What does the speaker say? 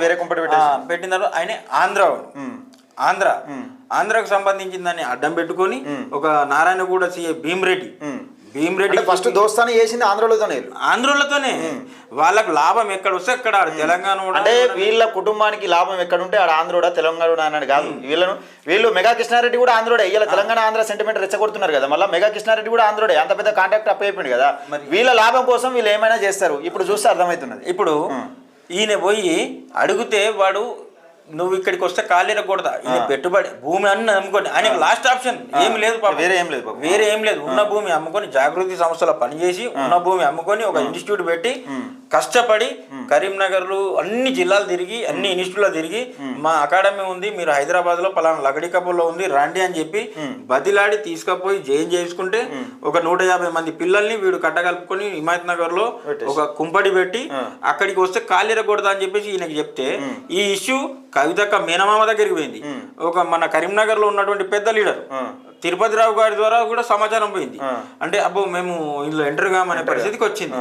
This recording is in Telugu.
వేరే కుంపటి పెట్టిన తర్వాత ఆయన ఆంధ్రాకు సంబంధించిందని అడ్డం పెట్టుకొని ఒక నారాయణగూడ సిఐ భీమిరెడ్డి ఫస్ట్ దోస్తానే చేసింది ఆంధ్రులతోనే వాళ్ళకు లాభం ఎక్కడ వస్తే అక్కడ తెలంగాణ అంటే వీళ్ళ కుటుంబానికి లాభం ఎక్కడ ఉంటే ఆడ ఆంధ్రోడా తెలంగాణ అన్నాడు కాదు. వీళ్ళు మెగా కృష్ణారెడ్డి కూడా ఆంధ్రోడే. ఇలా తెలంగాణ ఆంధ్ర సెంటిమెంట్ రెచ్చగొడుతున్నారు కదా, మళ్ళీ మెగా కృష్ణారెడ్డి కూడా ఆంధ్రోడే. అంత పెద్ద కాంటాక్ట్ అయిపోయింది కదా, వీళ్ళ లాభం కోసం వీళ్ళు ఏమైనా చేస్తారు. ఇప్పుడు చూస్తే అర్థమవుతున్నది. ఇప్పుడు ఈయన పోయి అడిగితే వాడు నువ్వు ఇక్కడికి వస్తే కాలేరకూడదా, ఈయన పెట్టుబడి భూమి అన్ని అమ్ముకొని ఆయనకు లాస్ట్ ఆప్షన్ ఏం లేదు, వేరే ఏం లేదు. ఉన్న భూమి అమ్ముకొని జాగృతి సంస్థలో పనిచేసి ఉన్న భూమి అమ్ముకొని ఒక ఇన్స్టిట్యూట్ పెట్టి కష్టపడి కరీంనగర్లు అన్ని జిల్లాలు తిరిగి అన్ని ఇన్స్టిట్యూట్లో తిరిగి మా అకాడమీ ఉంది, మీరు హైదరాబాద్ లో పలానా లగడికప్పులో ఉంది రండి అని చెప్పి బదిలాడి తీసుకపోయి జాయిన్ చేసుకుంటే ఒక 150 మంది పిల్లల్ని వీడు కట్టగలుపుకొని హిమాయత్ నగర్ లో ఒక కుంపడి పెట్టి అక్కడికి వస్తే కాలేరకూడదా అని చెప్పేసి ఈయనకి చెప్తే ఈ ఇష్యూ కవితక్క మేనమామ దగ్గరికి పోయింది. ఒక మన కరీంనగర్ లో ఉన్నటువంటి పెద్ద లీడర్ తిరుపతి రావు గారి ద్వారా కూడా సమాచారం పోయింది. అంటే అబ్బో మేము ఇందులో ఎంటర్ కామనే పరిస్థితికి వచ్చింది.